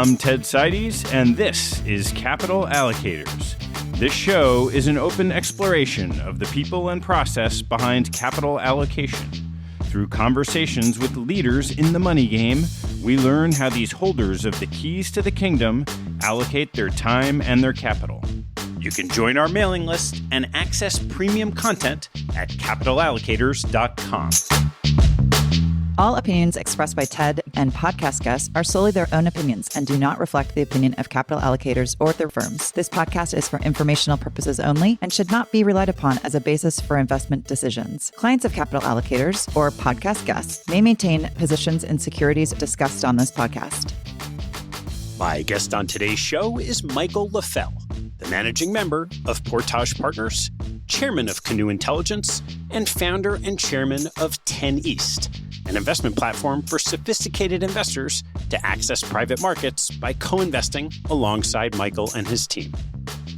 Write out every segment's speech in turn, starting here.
I'm Ted Seides, and this is Capital Allocators. This show is an open exploration of the people and process behind capital allocation. Through conversations with leaders in the money game, we learn how these holders of the keys to the kingdom allocate their time and their capital. You can join our mailing list and access premium content at capitalallocators.com. All opinions expressed by Ted and podcast guests are solely their own opinions and do not reflect the opinion of Capital Allocators or their firms. This podcast is for informational purposes only and should not be relied upon as a basis for investment decisions. Clients of Capital Allocators or podcast guests may maintain positions in securities discussed on this podcast. My guest on today's show is Michael Leffell, the managing member of Portage Partners, chairman of Canoe Intelligence, and founder and chairman of 10 East, an investment platform for sophisticated investors to access private markets by co-investing alongside Michael and his team.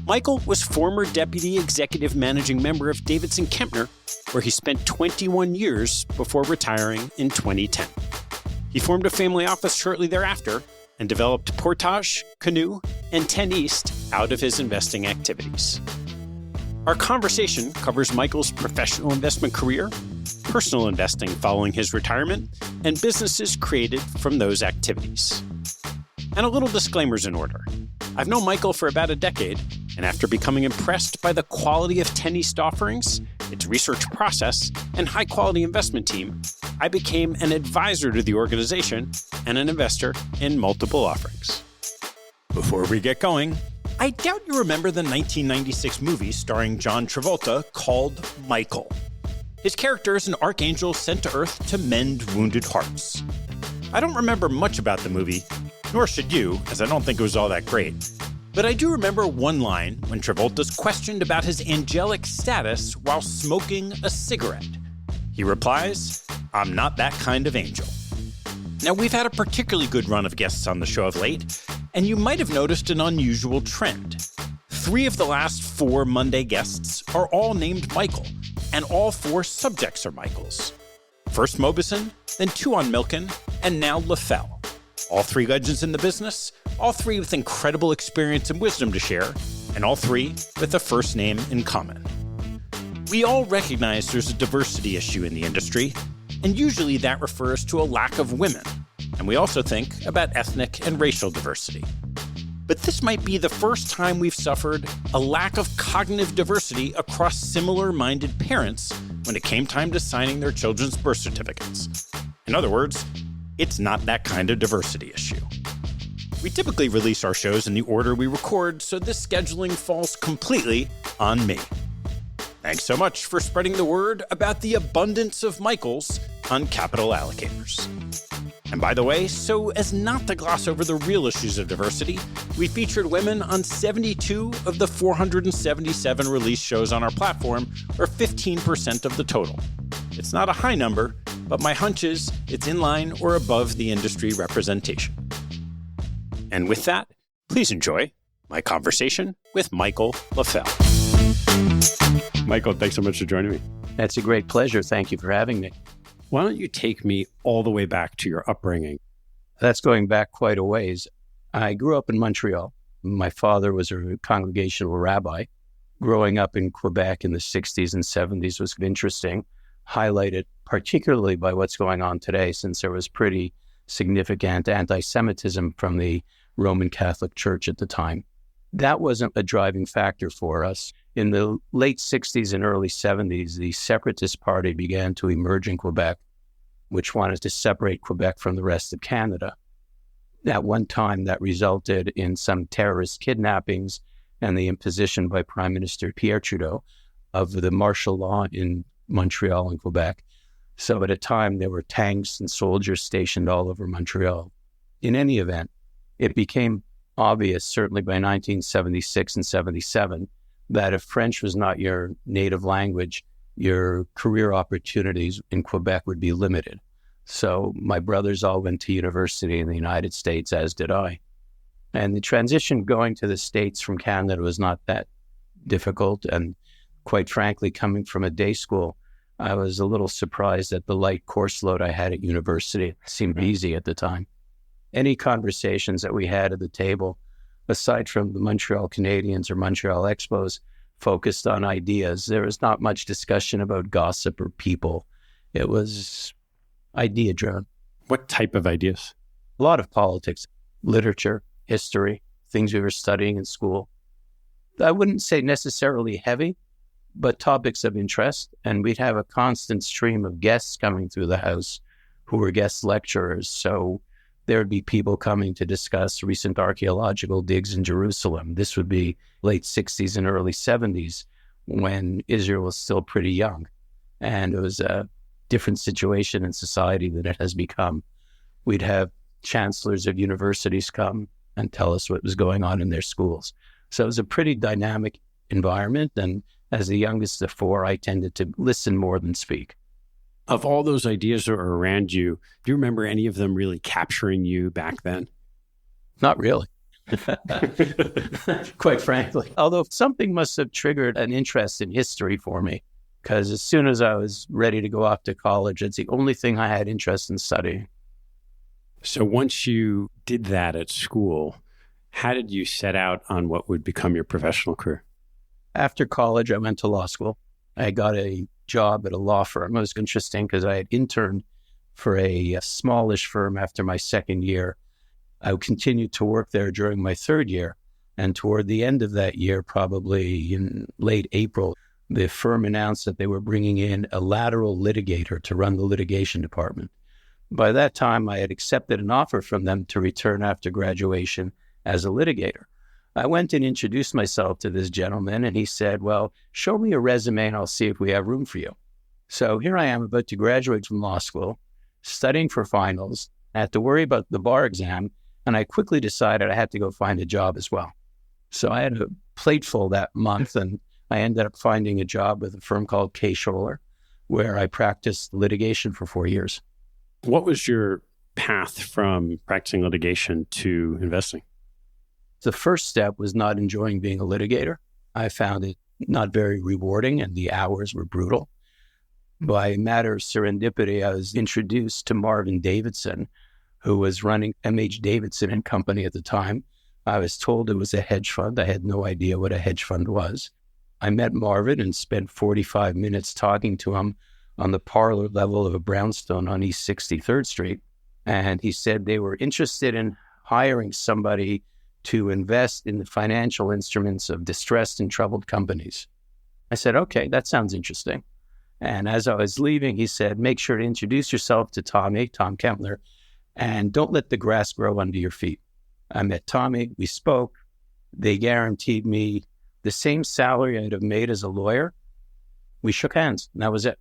Michael was former deputy executive managing member of Davidson Kempner, where he spent 21 years before retiring in 2010. He formed a family office shortly thereafter and developed Portage, Canoe, and 10 East out of his investing activities. Our conversation covers Michael's professional investment career, personal investing following his retirement, and businesses created from those activities. And a little disclaimers in order. I've known Michael for about a decade, and after becoming impressed by the quality of 10 East offerings, its research process, and high-quality investment team, I became an advisor to the organization and an investor in multiple offerings. Before we get going, I doubt you remember the 1996 movie starring John Travolta called Michael. His character is an archangel sent to Earth to mend wounded hearts. I don't remember much about the movie, nor should you, as I don't think it was all that great. But I do remember one line when Travolta's questioned about his angelic status while smoking a cigarette. He replies, "I'm not that kind of angel." Now, we've had a particularly good run of guests on the show of late, and you might have noticed an unusual trend. 3 of the last 4 Monday guests are all named Michael, and all 4 subjects are Michael's. First Mobison, then 2 on Milken, and now Leffell. All 3 legends in the business, all 3 with incredible experience and wisdom to share, and all 3 with a first name in common. We all recognize there's a diversity issue in the industry, and usually that refers to a lack of women. And we also think about ethnic and racial diversity. But this might be the first time we've suffered a lack of cognitive diversity across similar-minded parents when it came time to signing their children's birth certificates. In other words, it's not that kind of diversity issue. We typically release our shows in the order we record, so this scheduling falls completely on me. Thanks so much for spreading the word about the abundance of Michaels on Capital Allocators. And by the way, so as not to gloss over the real issues of diversity, we featured women on 72 of the 477 released shows on our platform, or 15% of the total. It's not a high number, but my hunch is it's in line or above the industry representation. And with that, please enjoy my conversation with Michael Leffell. Michael, thanks so much for joining me. That's a great pleasure. Thank you for having me. Why don't you take me all the way back to your upbringing? That's going back quite a ways. I grew up in Montreal. My father was a congregational rabbi. Growing up in Quebec in the 60s and 70s was interesting, highlighted particularly by what's going on today, since there was pretty significant anti-Semitism from the Roman Catholic Church at the time. That wasn't a driving factor for us. In the late 60s and early 70s, the Separatist Party began to emerge in Quebec, which wanted to separate Quebec from the rest of Canada. At one time, that resulted in some terrorist kidnappings and the imposition by Prime Minister Pierre Trudeau of the martial law in Montreal and Quebec. So at a time, there were tanks and soldiers stationed all over Montreal. In any event, it became obvious, certainly by 1976 and 77, that if French was not your native language, your career opportunities in Quebec would be limited. So my brothers all went to university in the United States, as did I. And the transition going to the States from Canada was not that difficult. And quite frankly, coming from a day school, I was a little surprised at the light course load I had at university. It seemed easy at the time. any conversations that we had at the table, aside from the Montreal Canadiens or Montreal Expos, focused on ideas. There was not much discussion about gossip or people. It was idea-driven. What type of ideas? A lot of politics, literature, history, things we were studying in school. I wouldn't say necessarily heavy, but topics of interest. And we'd have a constant stream of guests coming through the house who were guest lecturers. So there would be people coming to discuss recent archaeological digs in Jerusalem. This would be late 60s and early 70s when Israel was still pretty young. And it was a different situation in society than it has become. We'd have chancellors of universities come and tell us what was going on in their schools. So it was a pretty dynamic environment. And as the youngest of four, I tended to listen more than speak. Of all those ideas that were around you, do you remember any of them really capturing you back then? Not really. Quite frankly. Although something must have triggered an interest in history for me, because as soon as I was ready to go off to college, it's the only thing I had interest in studying. So once you did that at school, how did you set out on what would become your professional career? After college, I went to law school. I got a job at a law firm. It was interesting because I had interned for a smallish firm after my second year. I continued to work there during my third year. And toward the end of that year, probably in late April, the firm announced that they were bringing in a lateral litigator to run the litigation department. By that time, I had accepted an offer from them to return after graduation as a litigator. I went and introduced myself to this gentleman, and he said, well, show me a resume and I'll see if we have room for you. So here I am about to graduate from law school, studying for finals. I had to worry about the bar exam, and I quickly decided I had to go find a job as well. So I had a plate full that month, and I ended up finding a job with a firm called K. Scholler, where I practiced litigation for 4 years. What was your path from practicing litigation to investing? The first step was not enjoying being a litigator. I found it not very rewarding, and the hours were brutal. By a matter of serendipity, I was introduced to Marvin Davidson, who was running M.H. Davidson and Company at the time. I was told it was a hedge fund. I had no idea what a hedge fund was. I met Marvin and spent 45 minutes talking to him on the parlor level of a brownstone on East 63rd Street. And he said they were interested in hiring somebody to invest in the financial instruments of distressed and troubled companies. I said, okay, that sounds interesting. And as I was leaving, he said, make sure to introduce yourself to Tom Kempler, and don't let the grass grow under your feet. I met Tommy, we spoke. They guaranteed me the same salary I'd have made as a lawyer. We shook hands, and that was it.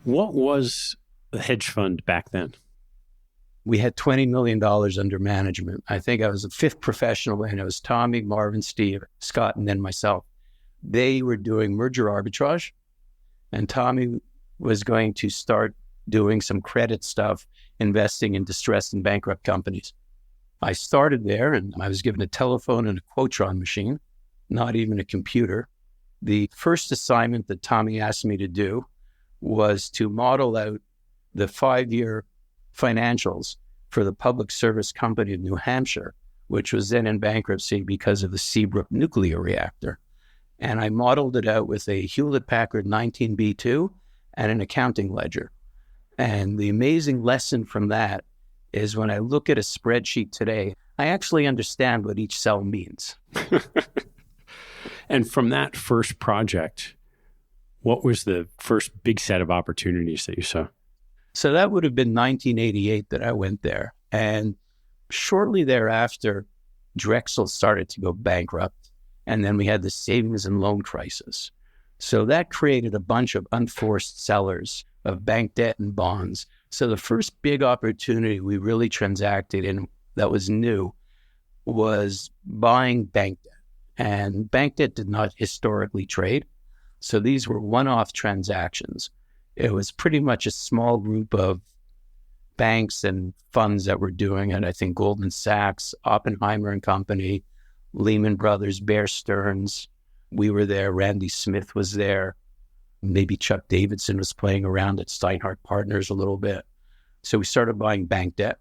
What was the hedge fund back then? We had $20 million under management. I think I was the fifth professional, and it was Tommy, Marvin, Steve, Scott, and then myself. They were doing merger arbitrage, and Tommy was going to start doing some credit stuff, investing in distressed and bankrupt companies. I started there, and I was given a telephone and a Quotron machine, not even a computer. The first assignment that Tommy asked me to do was to model out the 5-year financials for the Public Service Company of New Hampshire, which was then in bankruptcy because of the Seabrook nuclear reactor. And I modeled it out with a Hewlett-Packard 19B2 and an accounting ledger. And the amazing lesson from that is when I look at a spreadsheet today, I actually understand what each cell means. And from that first project, what was the first big set of opportunities that you saw? So that would have been 1988 that I went there. And shortly thereafter, Drexel started to go bankrupt. And then we had the savings and loan crisis. So that created a bunch of unforced sellers of bank debt and bonds. So the first big opportunity we really transacted in that was new was buying bank debt. And bank debt did not historically trade. So these were one-off transactions. It was pretty much a small group of banks and funds that were doing it. I think Goldman Sachs, Oppenheimer and Company, Lehman Brothers, Bear Stearns. We were there. Randy Smith was there. Maybe Chuck Davidson was playing around at Steinhardt Partners a little bit. So we started buying bank debt.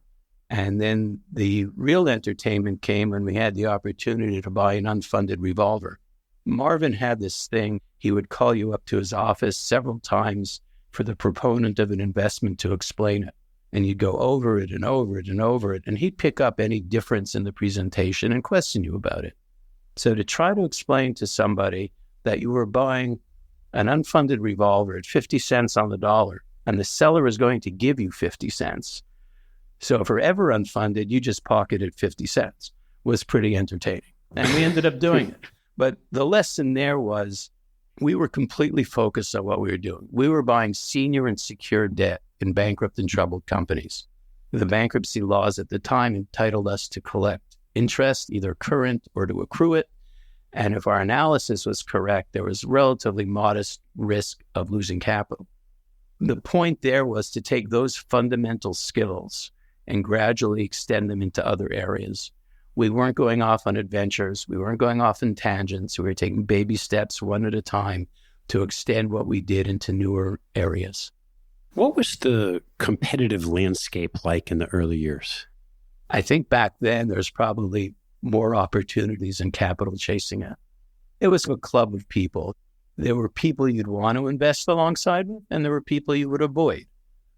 And then the real entertainment came when we had the opportunity to buy an unfunded revolver. Marvin had this thing. He would call you up to his office several times for the proponent of an investment to explain it. And you'd go over it and over it and over it. And he'd pick up any difference in the presentation and question you about it. So to try to explain to somebody that you were buying an unfunded revolver at 50 cents on the dollar, and the seller is going to give you 50 cents. So if we're ever unfunded, you just pocketed 50 cents, was pretty entertaining. And we ended up doing it. But the lesson there was we were completely focused on what we were doing. We were buying senior and secured debt in bankrupt and troubled companies. The bankruptcy laws at the time entitled us to collect interest, either current or to accrue it. And if our analysis was correct, there was relatively modest risk of losing capital. The point there was to take those fundamental skills and gradually extend them into other areas. We weren't going off on adventures. We weren't going off in tangents. We were taking baby steps one at a time to extend what we did into newer areas. What was the competitive landscape like in the early years? I think back then there's probably more opportunities and capital chasing it. It was a club of people. There were people you'd want to invest alongside with, and there were people you would avoid.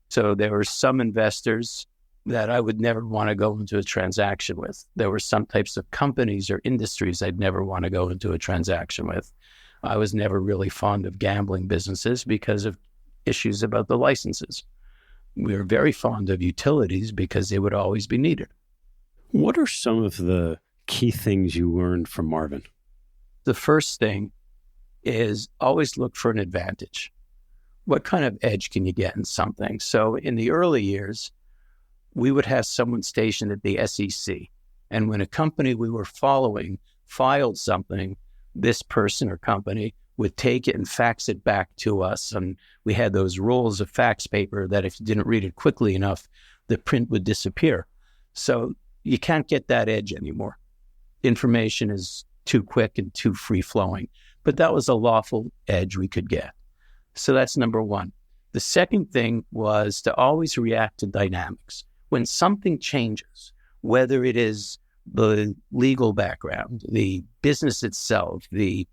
So there were some investors that I would never want to go into a transaction with. There were some types of companies or industries I'd never want to go into a transaction with. I was never really fond of gambling businesses because of issues about the licenses. We were very fond of utilities because they would always be needed. What are some of the key things you learned from Marvin? The first thing is always look for an advantage. What kind of edge can you get in something? So in the early years, we would have someone stationed at the SEC. And when a company we were following filed something, this person or company would take it and fax it back to us. And we had those rolls of fax paper that if you didn't read it quickly enough, the print would disappear. So you can't get that edge anymore. Information is too quick and too free-flowing. But that was a lawful edge we could get. So that's number one. The second thing was to always react to dynamics. When something changes, whether it is the legal background, the business itself, the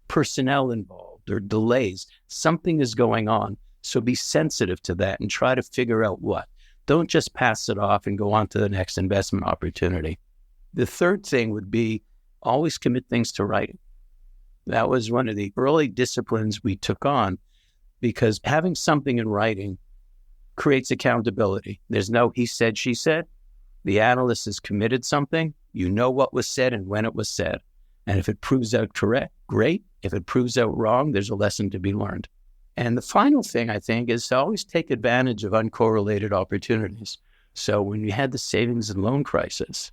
personnel involved, or delays, something is going on. So be sensitive to that and try to figure out what. Don't just pass it off and go on to the next investment opportunity. The third thing would be always commit things to writing. That was one of the early disciplines we took on because having something in writing creates accountability. There's no he said, she said. The analyst has committed something. You know what was said and when it was said. And if it proves out correct, great. If it proves out wrong, there's a lesson to be learned. And the final thing, I think, is to always take advantage of uncorrelated opportunities. So when we had the savings and loan crisis,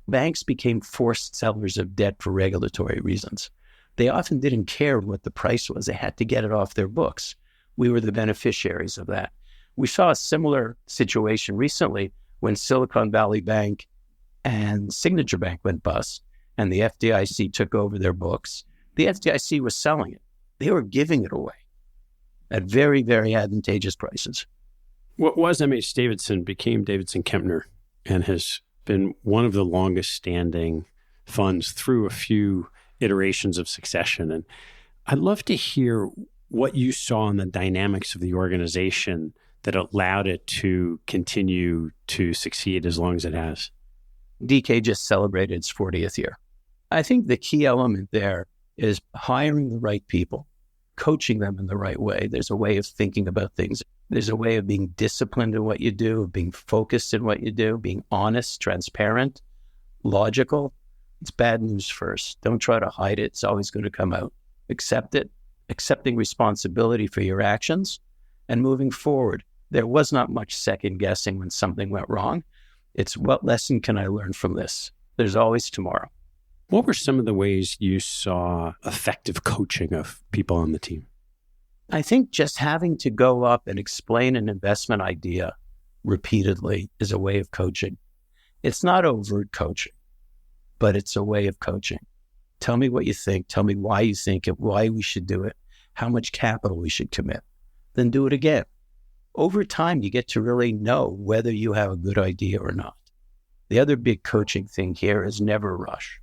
banks became forced sellers of debt for regulatory reasons. They often didn't care what the price was. They had to get it off their books. We were the beneficiaries of that. We saw a similar situation recently when Silicon Valley Bank and Signature Bank went bust and the FDIC took over their books. The FDIC was selling it. They were giving it away at very, very advantageous prices. What was M.H. Davidson became Davidson Kempner and has been one of the longest standing funds through a few iterations of succession. And I'd love to hear what you saw in the dynamics of the organization that allowed it to continue to succeed as long as it has. DK just celebrated its 40th year. I think the key element there is hiring the right people, coaching them in the right way. There's a way of thinking about things. There's a way of being disciplined in what you do, of being focused in what you do, being honest, transparent, logical. It's bad news first. Don't try to hide it. It's always going to come out. Accept it, accepting responsibility for your actions, and moving forward. There was not much second guessing when something went wrong. It's what lesson can I learn from this? There's always tomorrow. What were some of the ways you saw effective coaching of people on the team? I think just having to go up and explain an investment idea repeatedly is a way of coaching. It's not overt coaching, but it's a way of coaching. Tell me what you think. Tell me why you think it, why we should do it, how much capital we should commit. Then do it again. Over time, you get to really know whether you have a good idea or not. The other big coaching thing here is never rush.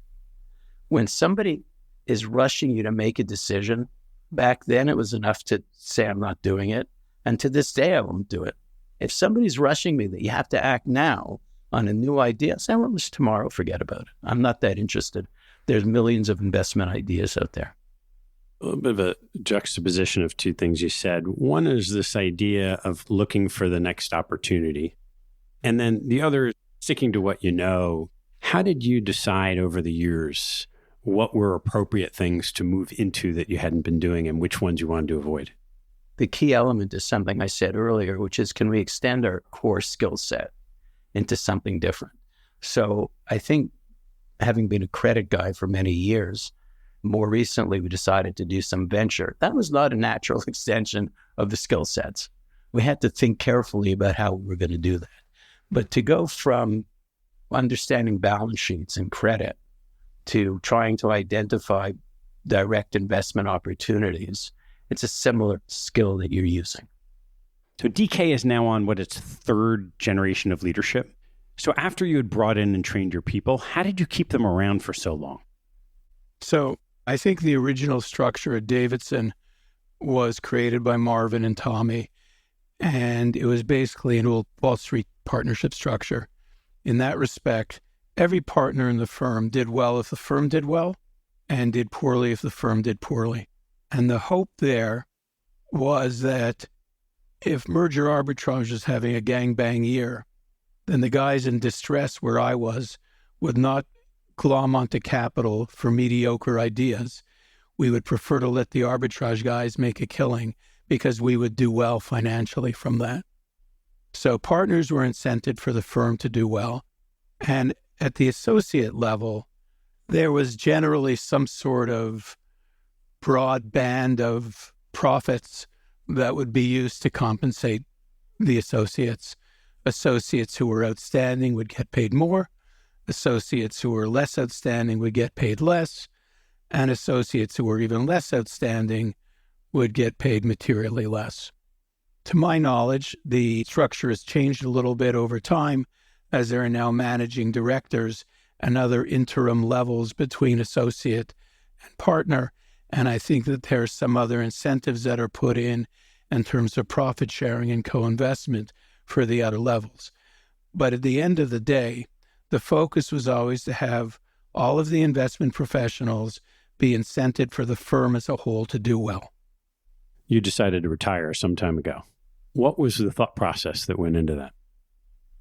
When somebody is rushing you to make a decision, back then it was enough to say, I'm not doing it. And to this day, I won't do it. If somebody's rushing me that you have to act now on a new idea, say, well, it's tomorrow, forget about it. I'm not that interested. There's millions of investment ideas out there. A little bit of a juxtaposition of two things you said. One is this idea of looking for the next opportunity. And then the other, sticking to what you know. How did you decide over the years what were appropriate things to move into that you hadn't been doing and which ones you wanted to avoid? The key element is something I said earlier, which is, can we extend our core skill set into something different? So I think, having been a credit guy for many years, more recently we decided to do some venture. That was not a natural extension of the skill sets. We had to think carefully about how we were going to do that. But to go from understanding balance sheets and credit to trying to identify direct investment opportunities, it's a similar skill that you're using. So DK is now on its third generation of leadership. So after you had brought in and trained your people, how did you keep them around for so long? So I think the original structure at Davidson was created by Marvin and Tommy, and it was basically an old Wall Street partnership structure. In that respect, every partner in the firm did well if the firm did well, and did poorly if the firm did poorly. And the hope there was that if merger arbitrage is having a gangbang year, then the guys in distress where I was would not glom onto capital for mediocre ideas. We would prefer to let the arbitrage guys make a killing because we would do well financially from that. So partners were incented for the firm to do well. And at the associate level, there was generally some sort of broad band of profits that would be used to compensate the associates. Associates who were outstanding would get paid more. Associates who were less outstanding would get paid less. And associates who were even less outstanding would get paid materially less. To my knowledge, the structure has changed a little bit over time, as there are now managing directors and other interim levels between associate and partner. And I think that there are some other incentives that are put in terms of profit sharing and co-investment for the other levels. But at the end of the day, the focus was always to have all of the investment professionals be incented for the firm as a whole to do well. You decided to retire some time ago. What was the thought process that went into that?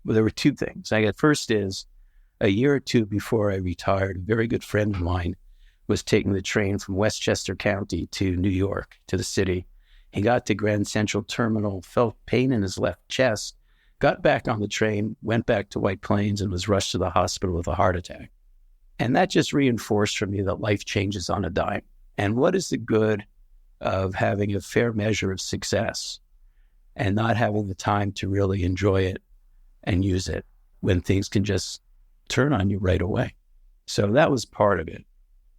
Well, there were two things. First is, a year or two before I retired, a very good friend of mine was taking the train from Westchester County to New York, to the city. He got to Grand Central Terminal, felt pain in his left chest, got back on the train, went back to White Plains, and was rushed to the hospital with a heart attack. And that just reinforced for me that life changes on a dime. And what is the good of having a fair measure of success and not having the time to really enjoy it and use it when things can just turn on you right away? So that was part of it.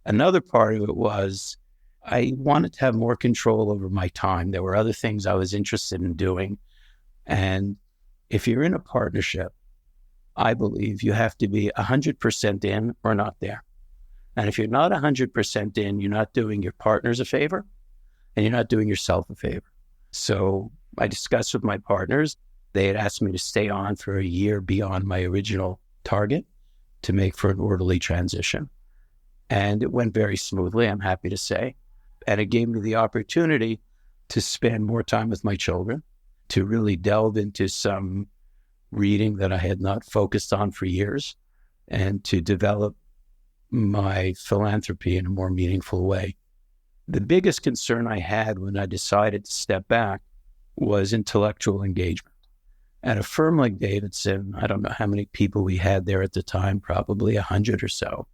Another part of it was I wanted to have more control over my time. There were other things I was interested in doing. And if you're in a partnership, I believe you have to be 100% in or not there. And if you're not 100% in, you're not doing your partners a favor and you're not doing yourself a favor. So I discussed with my partners. They had asked me to stay on for a year beyond my original target to make for an orderly transition. And it went very smoothly, I'm happy to say. And it gave me the opportunity to spend more time with my children, to really delve into some reading that I had not focused on for years, and to develop my philanthropy in a more meaningful way. The biggest concern I had when I decided to step back was intellectual engagement. At a firm like Davidson, I don't know how many people we had there at the time, probably 100 or so.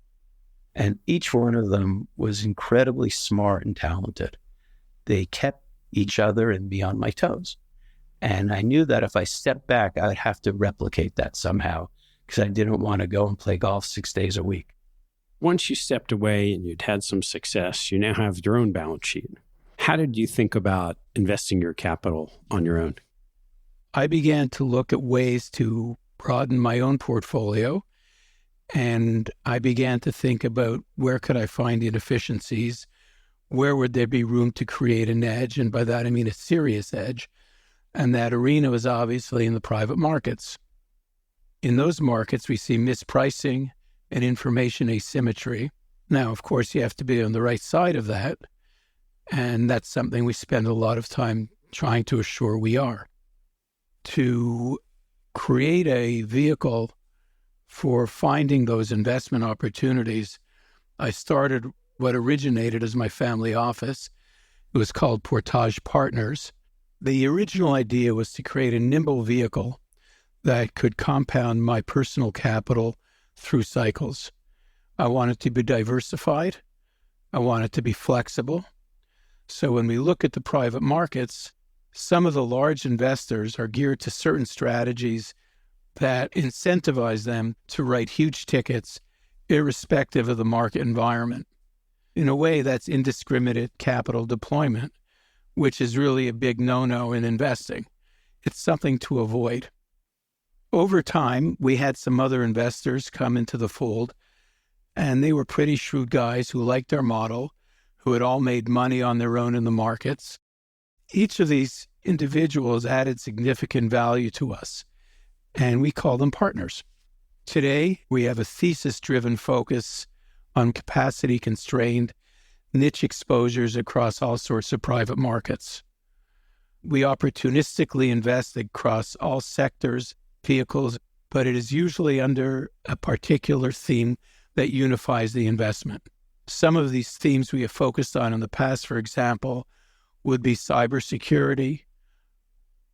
And each one of them was incredibly smart and talented. They kept each other and me on my toes. And I knew that if I stepped back, I would have to replicate that somehow because I didn't want to go and play golf 6 days a week. Once you stepped away and you'd had some success, you now have your own balance sheet. How did you think about investing your capital on your own? I began to look at ways to broaden my own portfolio And I began to think about where could I find inefficiencies? Where would there be room to create an edge? And by that, I mean a serious edge. And that arena was obviously in the private markets. In those markets, we see mispricing and information asymmetry. Now, of course, you have to be on the right side of that. And that's something we spend a lot of time trying to assure we are. To create a vehicle for finding those investment opportunities, I started what originated as my family office. It was called Portage Partners. The original idea was to create a nimble vehicle that could compound my personal capital through cycles. I wanted to be diversified. I wanted to be flexible. So when we look at the private markets, some of the large investors are geared to certain strategies that incentivize them to write huge tickets irrespective of the market environment. In a way, that's indiscriminate capital deployment, which is really a big no-no in investing. It's something to avoid. Over time, we had some other investors come into the fold, and they were pretty shrewd guys who liked our model, who had all made money on their own in the markets. Each of these individuals added significant value to us, and we call them partners. Today, we have a thesis-driven focus on capacity-constrained niche exposures across all sorts of private markets. We opportunistically invest across all sectors, vehicles, but it is usually under a particular theme that unifies the investment. Some of these themes we have focused on in the past, for example, would be cybersecurity,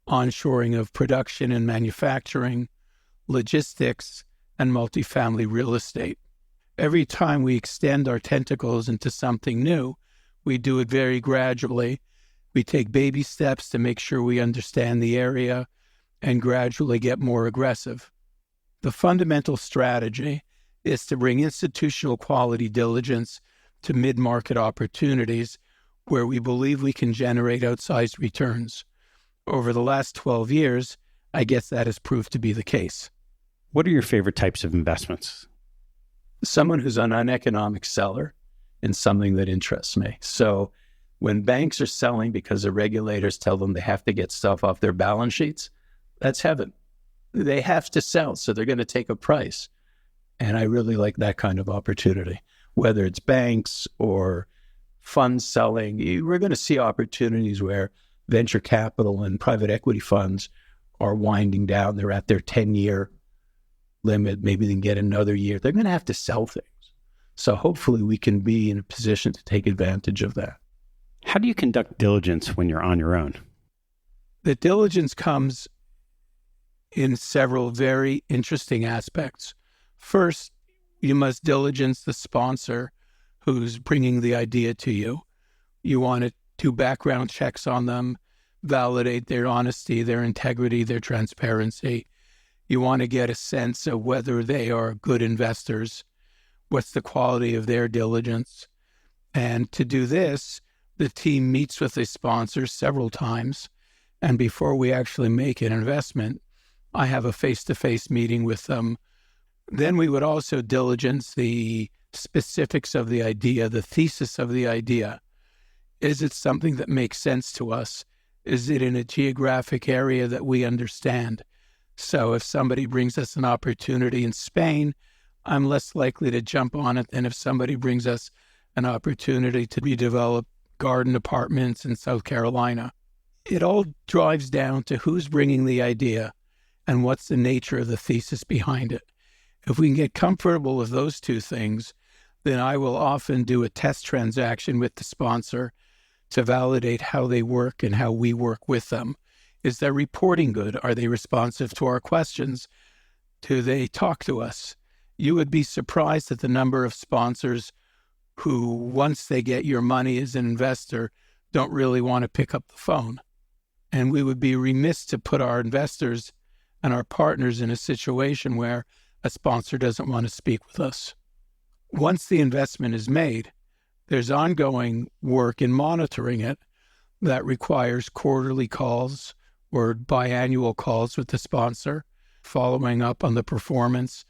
onshoring of production and manufacturing, logistics, and multifamily real estate. Every time we extend our tentacles into something new, we do it very gradually. We take baby steps to make sure we understand the area and gradually get more aggressive. The fundamental strategy is to bring institutional quality diligence to mid-market opportunities where we believe we can generate outsized returns. Over the last 12 years, I guess that has proved to be the case. What are your favorite types of investments? Someone who's an uneconomic seller in something that interests me. So when banks are selling because the regulators tell them they have to get stuff off their balance sheets, that's heaven. They have to sell, so they're going to take a price. And I really like that kind of opportunity, whether it's banks or funds selling. We're going to see opportunities where venture capital and private equity funds are winding down. They're at their 10-year limit. Maybe they can get another year. They're going to have to sell things. So hopefully we can be in a position to take advantage of that. How do you conduct diligence when you're on your own? The diligence comes in several very interesting aspects. First, you must diligence the sponsor who's bringing the idea to you. You want to do background checks on them, validate their honesty, their integrity, their transparency. You want to get a sense of whether they are good investors, what's the quality of their diligence. And to do this, the team meets with the sponsor several times. And before we actually make an investment, I have a face-to-face meeting with them. Then we would also diligence the specifics of the idea, the thesis of the idea. Is it something that makes sense to us? Is it in a geographic area that we understand? So if somebody brings us an opportunity in Spain, I'm less likely to jump on it than if somebody brings us an opportunity to redevelop garden apartments in South Carolina. It all drives down to who's bringing the idea and what's the nature of the thesis behind it. If we can get comfortable with those two things, then I will often do a test transaction with the sponsor to validate how they work and how we work with them. Is their reporting good? Are they responsive to our questions? Do they talk to us? You would be surprised at the number of sponsors who, once they get your money as an investor, don't really want to pick up the phone. And we would be remiss to put our investors and our partners in a situation where a sponsor doesn't want to speak with us. Once the investment is made, there's ongoing work in monitoring it that requires quarterly calls or biannual calls with the sponsor, following up on the performance,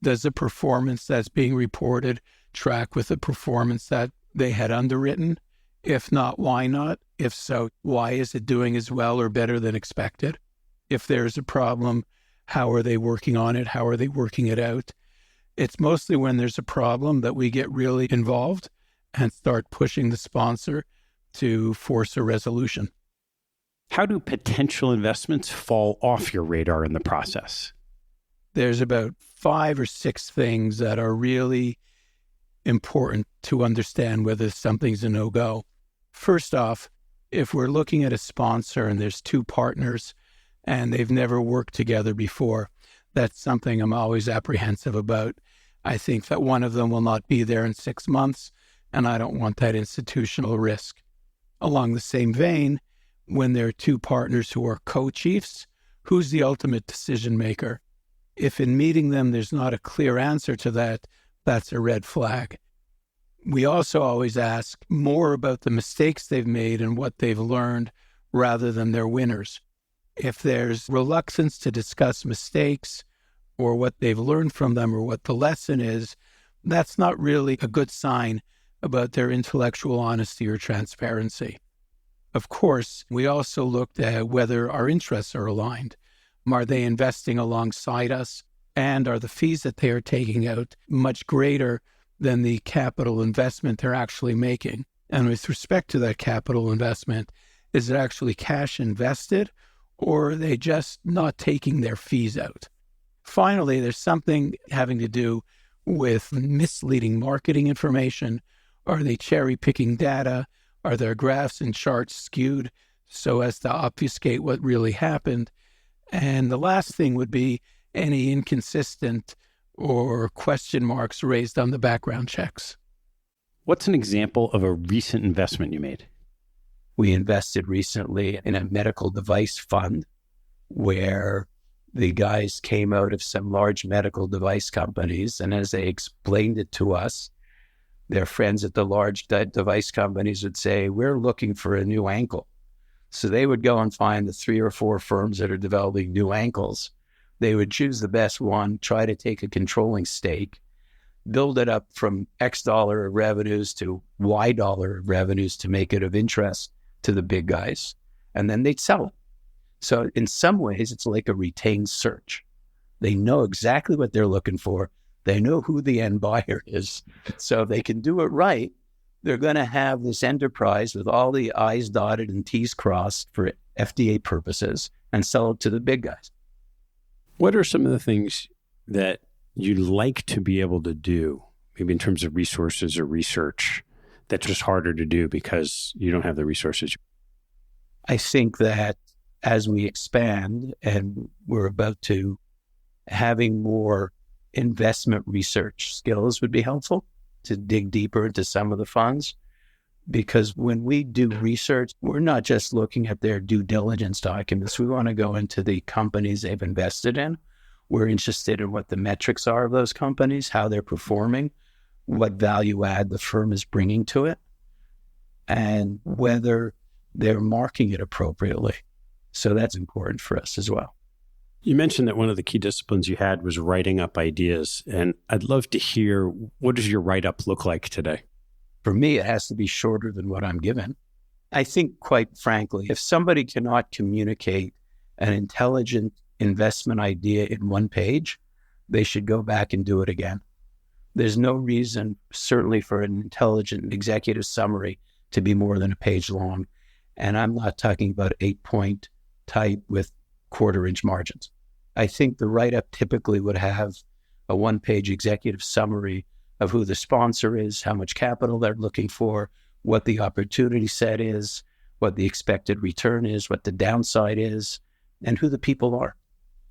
Does the performance that's being reported track with the performance that they had underwritten? If not, why not? If so, why is it doing as well or better than expected? If there's a problem, how are they working on it? How are they working it out? It's mostly when there's a problem that we get really involved and start pushing the sponsor to force a resolution. How do potential investments fall off your radar in the process? There's about 5 or 6 things that are really important to understand whether something's a no-go. First off, if we're looking at a sponsor and there's 2 partners and they've never worked together before, that's something I'm always apprehensive about. I think that one of them will not be there in 6 months, and I don't want that institutional risk. Along the same vein, when there are 2 partners who are co-chiefs, who's the ultimate decision maker? If in meeting them there's not a clear answer to that, that's a red flag. We also always ask more about the mistakes they've made and what they've learned rather than their winners. If there's reluctance to discuss mistakes or what they've learned from them or what the lesson is, that's not really a good sign about their intellectual honesty or transparency. Of course, we also looked at whether our interests are aligned. Are they investing alongside us? And are the fees that they are taking out much greater than the capital investment they're actually making? And with respect to that capital investment, is it actually cash invested, or are they just not taking their fees out? Finally, there's something having to do with misleading marketing information. Are they cherry-picking data? Are their graphs and charts skewed so as to obfuscate what really happened? And the last thing would be any inconsistent or question marks raised on the background checks. What's an example of a recent investment you made? We invested recently in a medical device fund where the guys came out of some large medical device companies, and as they explained it to us, their friends at the large device companies would say, "We're looking for a new ankle." So they would go and find the 3 or 4 firms that are developing new ankles. They would choose the best one, try to take a controlling stake, build it up from X dollar of revenues to Y dollar of revenues to make it of interest to the big guys, and then they'd sell it. So in some ways, it's like a retained search. They know exactly what they're looking for. They know who the end buyer is. So if they can do it right, they're going to have this enterprise with all the I's dotted and T's crossed for FDA purposes and sell it to the big guys. What are some of the things that you'd like to be able to do, maybe in terms of resources or research, that's just harder to do because you don't have the resources? I think that as we expand and we're about to, having more investment research skills would be helpful to dig deeper into some of the funds. Because when we do research, we're not just looking at their due diligence documents. We want to go into the companies they've invested in. We're interested in what the metrics are of those companies, how they're performing, what value add the firm is bringing to it, and whether they're marking it appropriately. So that's important for us as well. You mentioned that one of the key disciplines you had was writing up ideas, and I'd love to hear, what does your write-up look like today? For me, it has to be shorter than what I'm given. I think, quite frankly, if somebody cannot communicate an intelligent investment idea in 1 page, they should go back and do it again. There's no reason, certainly for an intelligent executive summary, to be more than a page long. And I'm not talking about 8-point type with 1/4-inch margins. I think the write-up typically would have a 1-page executive summary of who the sponsor is, how much capital they're looking for, what the opportunity set is, what the expected return is, what the downside is, and who the people are.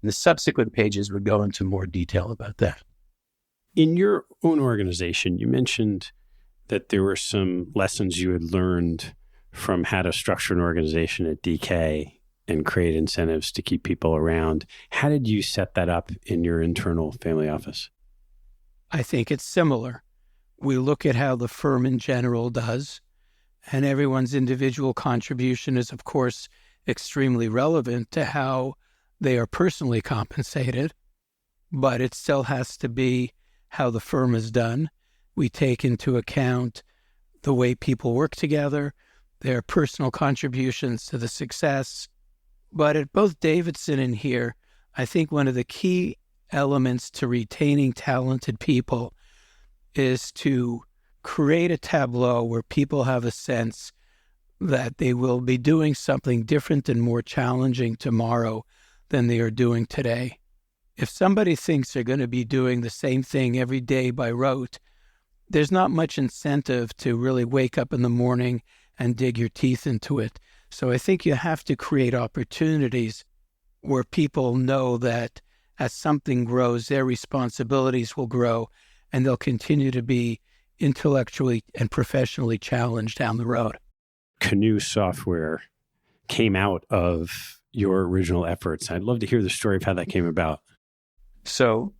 And the subsequent pages would go into more detail about that. In your own organization, you mentioned that there were some lessons you had learned from how to structure an organization at DK and create incentives to keep people around. How did you set that up in your internal family office? I think it's similar. We look at how the firm in general does, and everyone's individual contribution is, of course, extremely relevant to how they are personally compensated. but it still has to be how the firm is done. We take into account the way people work together, their personal contributions to the success. But at both Davidson and here, I think one of the key elements to retaining talented people is to create a tableau where people have a sense that they will be doing something different and more challenging tomorrow than they are doing today. If somebody thinks they're going to be doing the same thing every day by rote, there's not much incentive to really wake up in the morning and dig your teeth into it. So I think you have to create opportunities where people know that as something grows, their responsibilities will grow and they'll continue to be intellectually and professionally challenged down the road. Canoe software came out of your original efforts. I'd love to hear the story of how that came about. So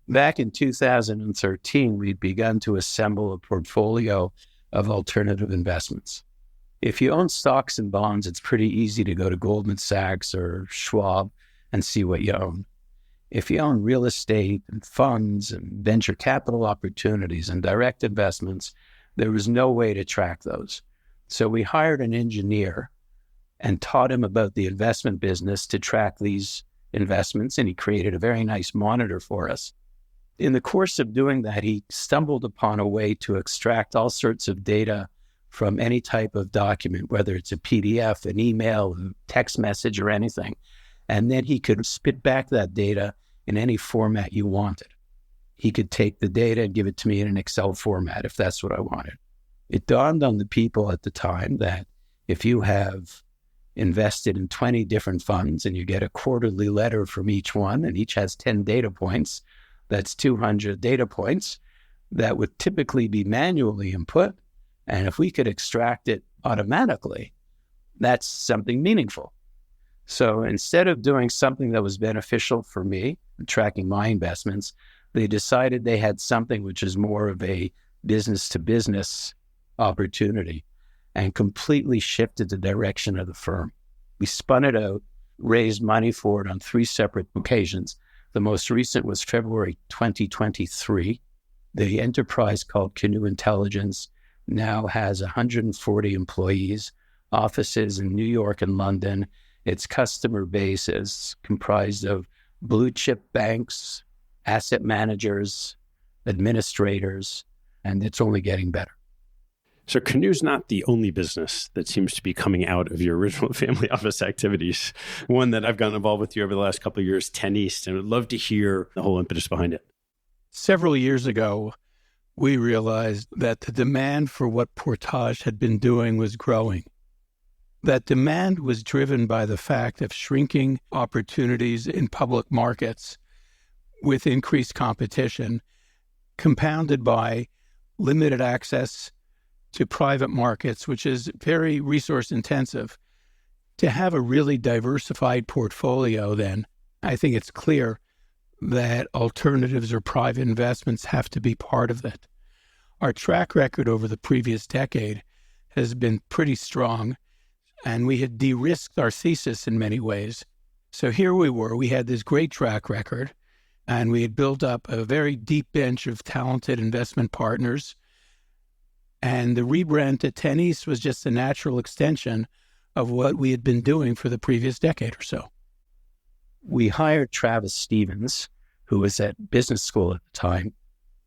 back in 2013, we'd begun to assemble a portfolio of alternative investments. If you own stocks and bonds, it's pretty easy to go to Goldman Sachs or Schwab and see what you own. If you own real estate and funds and venture capital opportunities and direct investments, there was no way to track those. So we hired an engineer and taught him about the investment business to track these investments, and he created a very nice monitor for us. In the course of doing that, he stumbled upon a way to extract all sorts of data from any type of document, whether it's a PDF, an email, a text message, or anything. And then he could spit back that data in any format you wanted. He could take the data and give it to me in an Excel format if that's what I wanted. It dawned on the people at the time that if you have invested in 20 different funds and you get a quarterly letter from each one, and each has 10 data points, that's 200 data points that would typically be manually input. And if we could extract it automatically, that's something meaningful. So instead of doing something that was beneficial for me, tracking my investments, they decided they had something which is more of a business-to-business opportunity and completely shifted the direction of the firm. We spun it out, raised money for it on 3 separate occasions. The most recent was February 2023. The enterprise called Canoe Intelligence now has 140 employees, offices in New York and London. Its customer base is comprised of blue chip banks, asset managers, administrators, and it's only getting better. So Canoe's not the only business that seems to be coming out of your original family office activities. One that I've gotten involved with you over the last couple of years, 10 East, and I'd love to hear the whole impetus behind it. Several years ago, we realized that the demand for what Portage had been doing was growing. That demand was driven by the fact of shrinking opportunities in public markets with increased competition, compounded by limited access to private markets, which is very resource intensive. To have a really diversified portfolio, then, I think it's clear that alternatives or private investments have to be part of it. Our track record over the previous decade has been pretty strong, and we had de-risked our thesis in many ways. So here we were, we had this great track record, and we had built up a very deep bench of talented investment partners. And the rebrand to 10 East was just a natural extension of what we had been doing for the previous decade or so. We hired Travis Stevens, who was at business school at the time,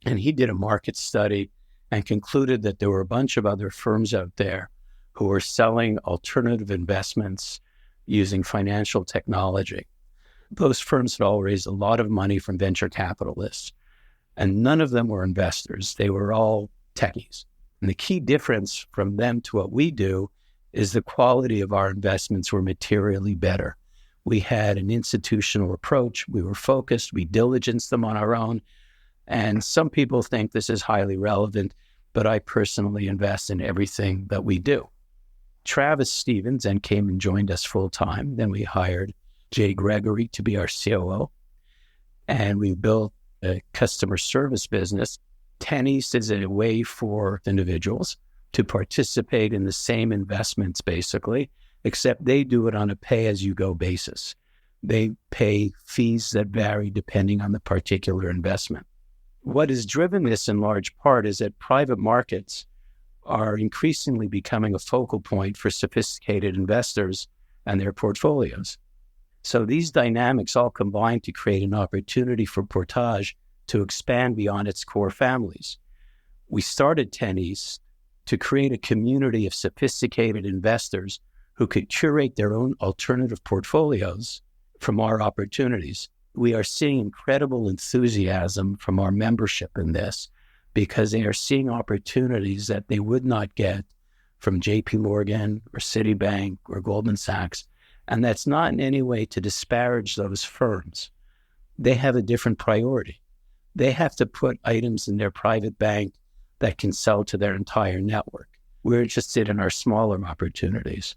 and he did a market study and concluded that there were a bunch of other firms out there who were selling alternative investments using financial technology. Those firms had all raised a lot of money from venture capitalists, and none of them were investors. They were all techies. And the key difference from them to what we do is the quality of our investments were materially better. We had an institutional approach. We were focused. We diligenced them on our own. And some people think this is highly relevant, but I personally invest in everything that we do. Travis Stevens then came and joined us full time. Then we hired Jay Gregory to be our COO. And we built a customer service business. 10 East is a way for individuals to participate in the same investments, basically, except they do it on a pay-as-you-go basis. They pay fees that vary depending on the particular investment. What has driven this in large part is that private markets are increasingly becoming a focal point for sophisticated investors and their portfolios. So these dynamics all combine to create an opportunity for Portage to expand beyond its core families. We started 10 East to create a community of sophisticated investors who could curate their own alternative portfolios from our opportunities. We are seeing incredible enthusiasm from our membership in this because they are seeing opportunities that they would not get from JP Morgan or Citibank or Goldman Sachs. And that's not in any way to disparage those firms. They have a different priority. They have to put items in their private bank that can sell to their entire network. We're interested in our smaller opportunities.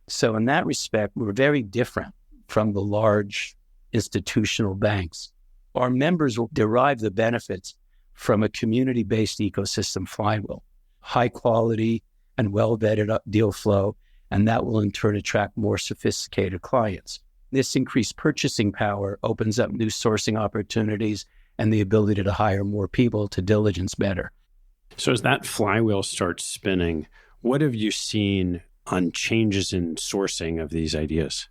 So in that respect, we're very different from the large institutional banks. Our members will derive the benefits from a community-based ecosystem flywheel, high quality and well-vetted deal flow, and that will in turn attract more sophisticated clients. This increased purchasing power opens up new sourcing opportunities and the ability to hire more people to diligence better. So as that flywheel starts spinning, what have you seen on changes in sourcing of these ideas?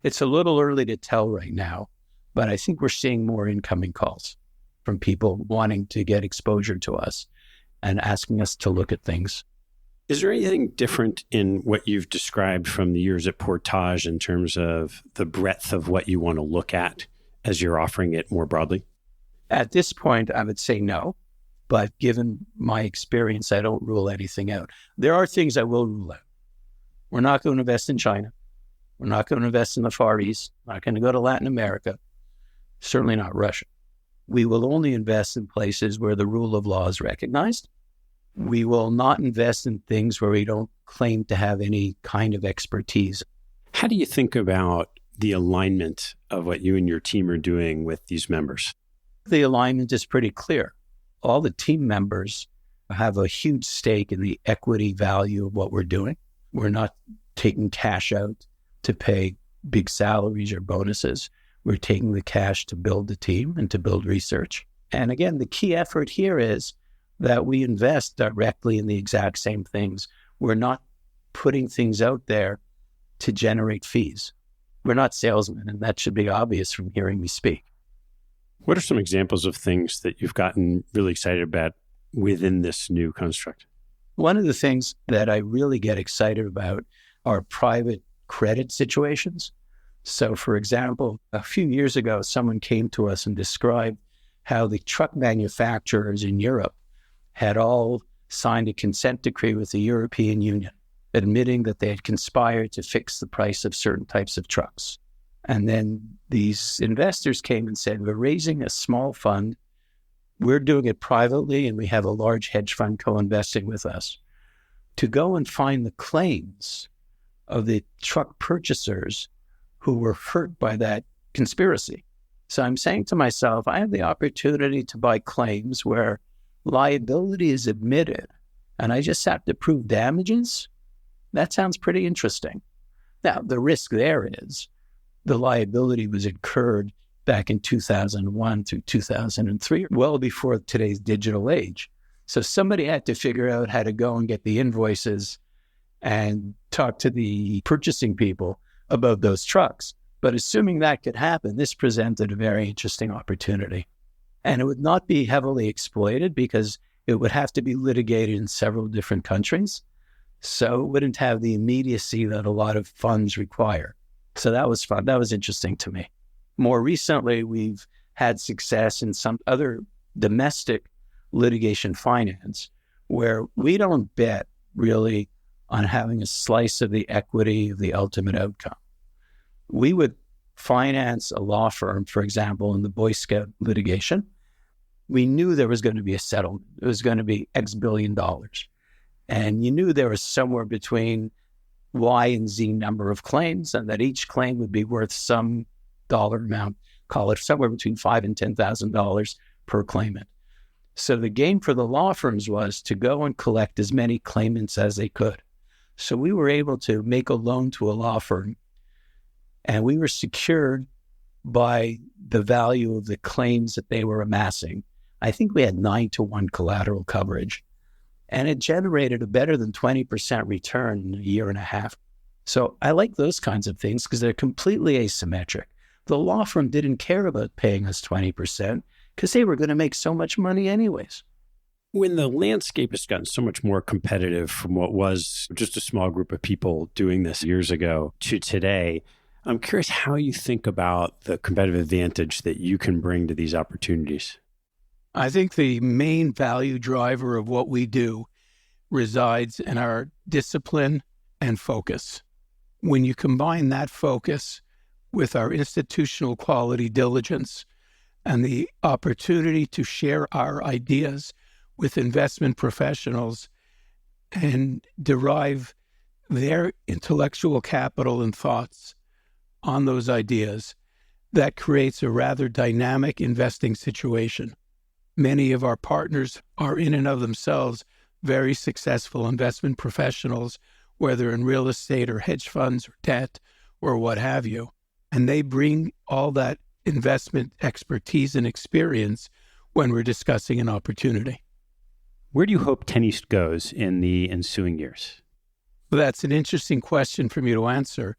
It's a little early to tell right now, but I think we're seeing more incoming calls from people wanting to get exposure to us and asking us to look at things. Is there anything different in what you've described from the years at Portage in terms of the breadth of what you want to look at as you're offering it more broadly? At this point, I would say no, but given my experience, I don't rule anything out. There are things I will rule out. We're not going to invest in China. We're not going to invest in the Far East. We're not going to go to Latin America. Certainly not Russia. We will only invest in places where the rule of law is recognized. We will not invest in things where we don't claim to have any kind of expertise. How do you think about the alignment of what you and your team are doing with these members? The alignment is pretty clear. All the team members have a huge stake in the equity value of what we're doing. We're not taking cash out to pay big salaries or bonuses. We're taking the cash to build the team and to build research. And again, the key effort here is that we invest directly in the exact same things. We're not putting things out there to generate fees. We're not salesmen, and that should be obvious from hearing me speak. What are some examples of things that you've gotten really excited about within this new construct? One of the things that I really get excited about are private credit situations. So, for example, a few years ago, someone came to us and described how the truck manufacturers in Europe had all signed a consent decree with the European Union, admitting that they had conspired to fix the price of certain types of trucks. And then these investors came and said, we're raising a small fund. We're doing it privately, and we have a large hedge fund co-investing with us to go and find the claims of the truck purchasers who were hurt by that conspiracy. So I'm saying to myself, I have the opportunity to buy claims where liability is admitted, and I just have to prove damages. That sounds pretty interesting. Now, the risk there is the liability was incurred back in 2001 through 2003, well before today's digital age. So somebody had to figure out how to go and get the invoices and talk to the purchasing people about those trucks. But assuming that could happen, this presented a very interesting opportunity. And it would not be heavily exploited because it would have to be litigated in several different countries. So it wouldn't have the immediacy that a lot of funds require. So that was fun. That was interesting to me. More recently, we've had success in some other domestic litigation finance where we don't bet really on having a slice of the equity of the ultimate outcome. We would finance a law firm, for example, in the Boy Scout litigation. We knew there was going to be a settlement. It was going to be X billion dollars. And you knew there was somewhere between Y and Z number of claims, and that each claim would be worth some dollar amount, call it somewhere between $5,000 and $10,000 per claimant. So the game for the law firms was to go and collect as many claimants as they could. So we were able to make a loan to a law firm And we were secured by the value of the claims that they were amassing. I think we had 9-to-1 collateral coverage. And it generated a better than 20% return in a year and a half. So I like those kinds of things because they're completely asymmetric. The law firm didn't care about paying us 20% because they were going to make so much money anyways. When the landscape has gotten so much more competitive from what was just a small group of people doing this years ago to today, I'm curious how you think about the competitive advantage that you can bring to these opportunities. I think the main value driver of what we do resides in our discipline and focus. When you combine that focus with our institutional quality diligence and the opportunity to share our ideas with investment professionals and derive their intellectual capital and thoughts on those ideas, that creates a rather dynamic investing situation. Many of our partners are in and of themselves very successful investment professionals, whether in real estate or hedge funds or debt or what have you. And they bring all that investment expertise and experience when we're discussing an opportunity. Where do you hope 10 East goes in the ensuing years? Well, that's an interesting question for me to answer.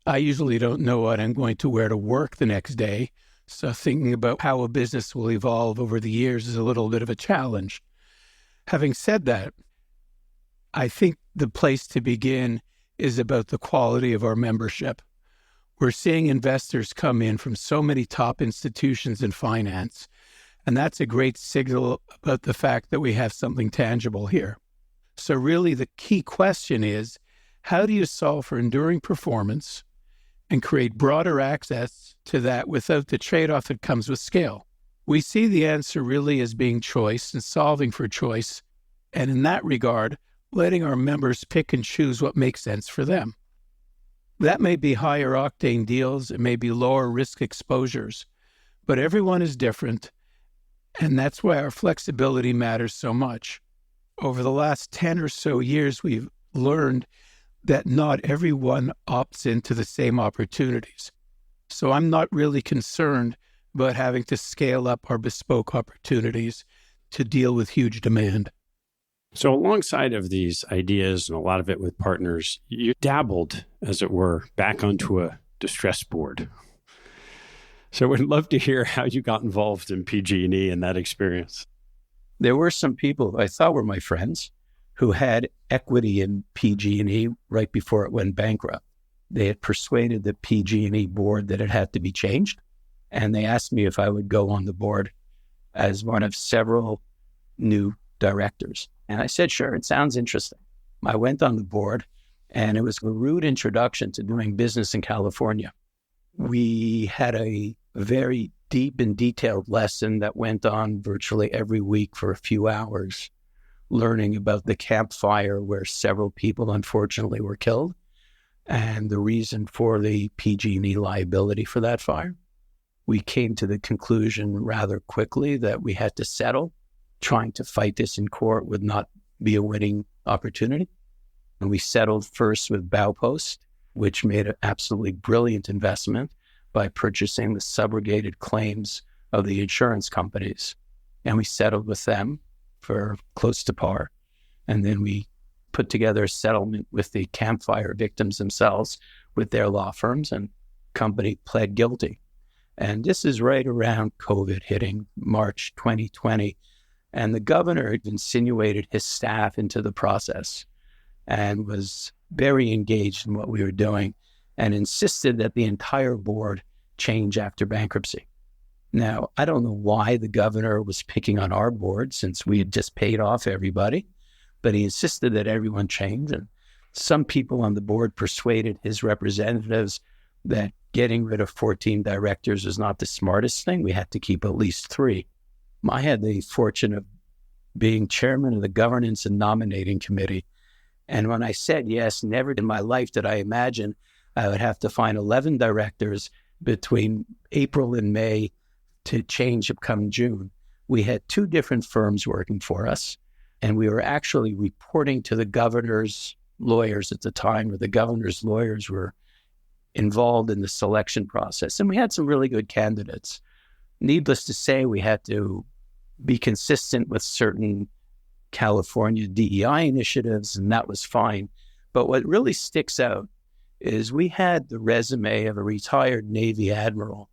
I usually don't know what I'm going to wear to work the next day, so thinking about how a business will evolve over the years is a little bit of a challenge. Having said that, I think the place to begin is about the quality of our membership. We're seeing investors come in from so many top institutions in finance, and that's a great signal about the fact that we have something tangible here. So really the key question is, how do you solve for enduring performance and create broader access to that without the trade-off that comes with scale? We see the answer really as being choice and solving for choice, and in that regard, letting our members pick and choose what makes sense for them. That may be higher octane deals, it may be lower risk exposures, but everyone is different, and that's why our flexibility matters so much. Over the last 10 or so years, we've learned that not everyone opts into the same opportunities. So I'm not really concerned about having to scale up our bespoke opportunities to deal with huge demand. So alongside of these ideas and a lot of it with partners, you dabbled, as it were, back onto a distress board. So we'd love to hear how you got involved in PG&E and that experience. There were some people who I thought were my friends who had equity in PG&E right before it went bankrupt. They had persuaded the PG&E board that it had to be changed, and they asked me if I would go on the board as one of several new directors. And I said, sure, it sounds interesting. I went on the board, and it was a rude introduction to doing business in California. We had a very deep and detailed lesson that went on virtually every week for a few hours, learning about the campfire where several people unfortunately were killed and the reason for the PG&E liability for that fire. We came to the conclusion rather quickly that we had to settle. Trying to fight this in court would not be a winning opportunity. And we settled first with Baupost, which made an absolutely brilliant investment by purchasing the subrogated claims of the insurance companies. And we settled with them for close to par. And then we put together a settlement with the campfire victims themselves with their law firms, and company pled guilty. And this is right around COVID hitting March 2020. And the governor had insinuated his staff into the process and was very engaged in what we were doing and insisted that the entire board change after bankruptcy. Now, I don't know why the governor was picking on our board since we had just paid off everybody, but he insisted that everyone change. And some people on the board persuaded his representatives that getting rid of 14 directors was not the smartest thing. We had to keep at least 3. I had the fortune of being chairman of the governance and nominating committee. And when I said yes, never in my life did I imagine I would have to find 11 directors between April and May to change come June. We had 2 different firms working for us, and we were actually reporting to the governor's lawyers at the time, or the governor's lawyers were involved in the selection process. And we had some really good candidates. Needless to say, we had to be consistent with certain California DEI initiatives, and that was fine. But what really sticks out is we had the resume of a retired Navy admiral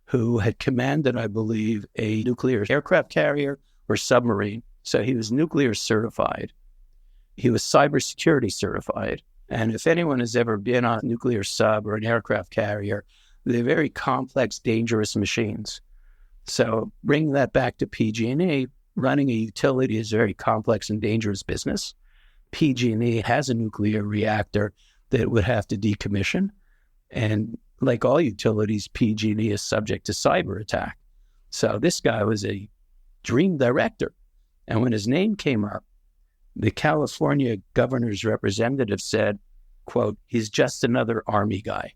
who had commanded, I believe, a nuclear aircraft carrier or submarine. So he was nuclear certified. He was cybersecurity certified. And if anyone has ever been on a nuclear sub or an aircraft carrier, they're very complex, dangerous machines. So bringing that back to PG&E, running a utility is a very complex and dangerous business. PG&E has a nuclear reactor that it would have to decommission. And like all utilities, PG&E is subject to cyber attack. So this guy was a dream director. And when his name came up, the California governor's representative said, quote, he's just another Army guy.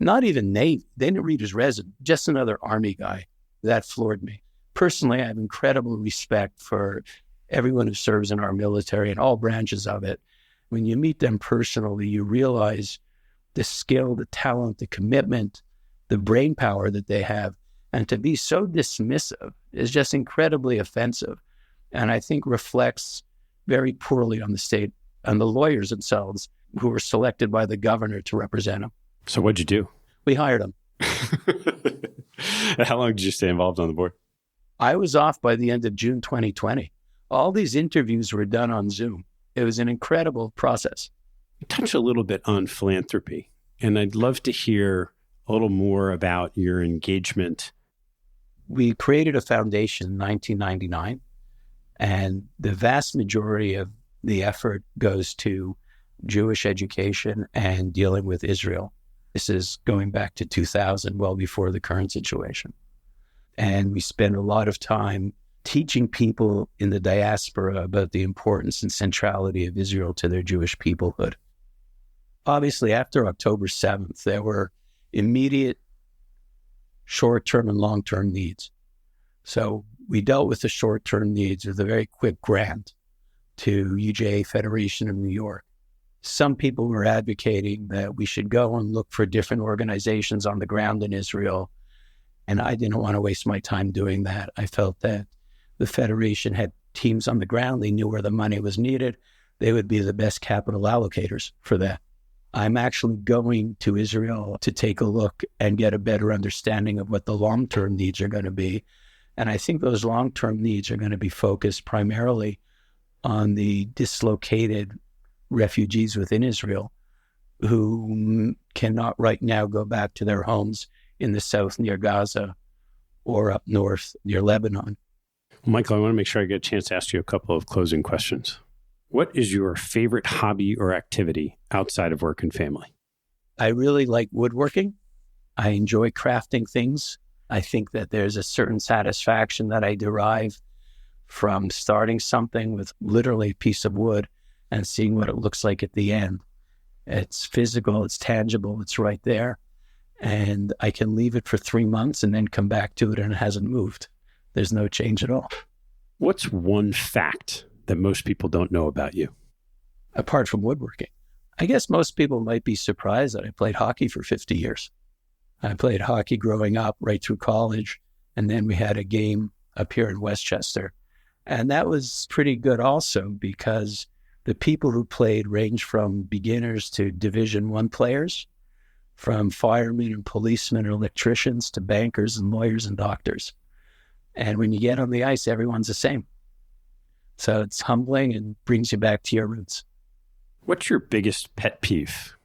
Not even Navy. They didn't read his resume, just another Army guy. That floored me. Personally, I have incredible respect for everyone who serves in our military and all branches of it. When you meet them personally, you realize the skill, the talent, the commitment, the brain power that they have. And to be so dismissive is just incredibly offensive. And I think reflects very poorly on the state and the lawyers themselves who were selected by the governor to represent him. So what'd you do? We hired him. How long did you stay involved on the board? I was off by the end of June 2020. All these interviews were done on Zoom. It was an incredible process. Touch a little bit on philanthropy, and I'd love to hear a little more about your engagement. We created a foundation in 1999, and the vast majority of the effort goes to Jewish education and dealing with Israel. This is going back to 2000, well before the current situation. And we spend a lot of time teaching people in the diaspora about the importance and centrality of Israel to their Jewish peoplehood. Obviously, after October 7th, there were immediate short-term and long-term needs. So we dealt with the short-term needs with a very quick grant to UJA Federation of New York. Some people were advocating that we should go and look for different organizations on the ground in Israel. And I didn't want to waste my time doing that. I felt that the Federation had teams on the ground. They knew where the money was needed. They would be the best capital allocators for that. I'm actually going to Israel to take a look and get a better understanding of what the long-term needs are going to be. And I think those long-term needs are going to be focused primarily on the dislocated refugees within Israel who cannot right now go back to their homes in the south near Gaza or up north near Lebanon. Well, Michael, I want to make sure I get a chance to ask you a couple of closing questions. What is your favorite hobby or activity outside of work and family? I really like woodworking. I enjoy crafting things. I think that there's a certain satisfaction that I derive from starting something with literally a piece of wood and seeing what it looks like at the end. It's physical, it's tangible, it's right there. And I can leave it for 3 months and then come back to it and it hasn't moved. There's no change at all. What's one fact that most people don't know about you? Apart from woodworking, I guess most people might be surprised that I played hockey for 50 years. I played hockey growing up right through college. And then we had a game up here in Westchester. And that was pretty good also because the people who played ranged from beginners to Division I players, from firemen and policemen and electricians to bankers and lawyers and doctors. And when you get on the ice, everyone's the same. So it's humbling and brings you back to your roots. What's your biggest pet peeve?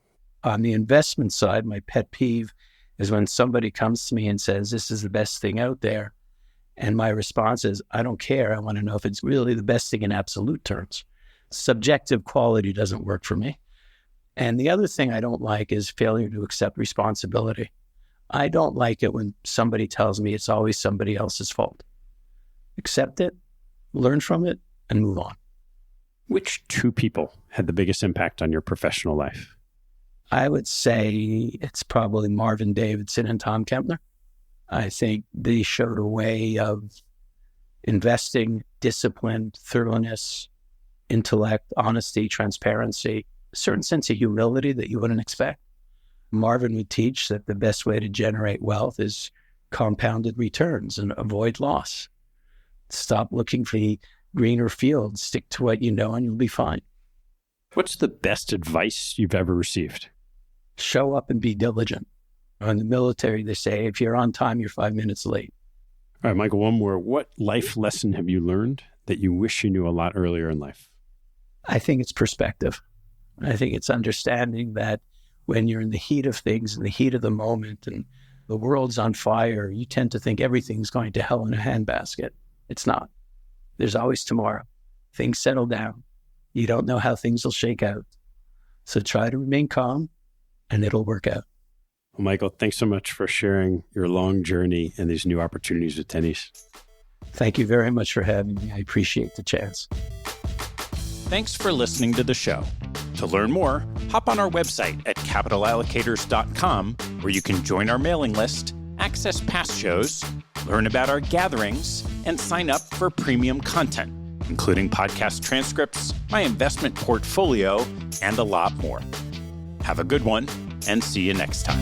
On the investment side, my pet peeve is when somebody comes to me and says, this is the best thing out there. And my response is, I don't care. I want to know if it's really the best thing in absolute terms. Subjective quality doesn't work for me. And the other thing I don't like is failure to accept responsibility. I don't like it when somebody tells me it's always somebody else's fault. Accept it, learn from it, and move on. Which two people had the biggest impact on your professional life? I would say it's probably Marvin Davidson and Tom Kempner. I think they showed a way of investing, discipline, thoroughness, intellect, honesty, transparency, a certain sense of humility that you wouldn't expect. Marvin would teach that the best way to generate wealth is compounded returns and avoid loss. Stop looking for the greener fields. Stick to what you know and you'll be fine. What's the best advice you've ever received? Show up and be diligent. In the military, they say, if you're on time, you're 5 minutes late. All right, Michael, one more. What life lesson have you learned that you wish you knew a lot earlier in life? I think it's perspective. I think it's understanding that when you're in the heat of things, in the heat of the moment, and the world's on fire, you tend to think everything's going to hell in a handbasket. It's not. There's always tomorrow. Things settle down. You don't know how things will shake out. So try to remain calm, and it'll work out. Well, Michael, thanks so much for sharing your long journey and these new opportunities with Tennies. Thank you very much for having me. I appreciate the chance. Thanks for listening to the show. To learn more, hop on our website at capitalallocators.com, where you can join our mailing list, access past shows, learn about our gatherings, and sign up for premium content, including podcast transcripts, my investment portfolio, and a lot more. Have a good one, and see you next time.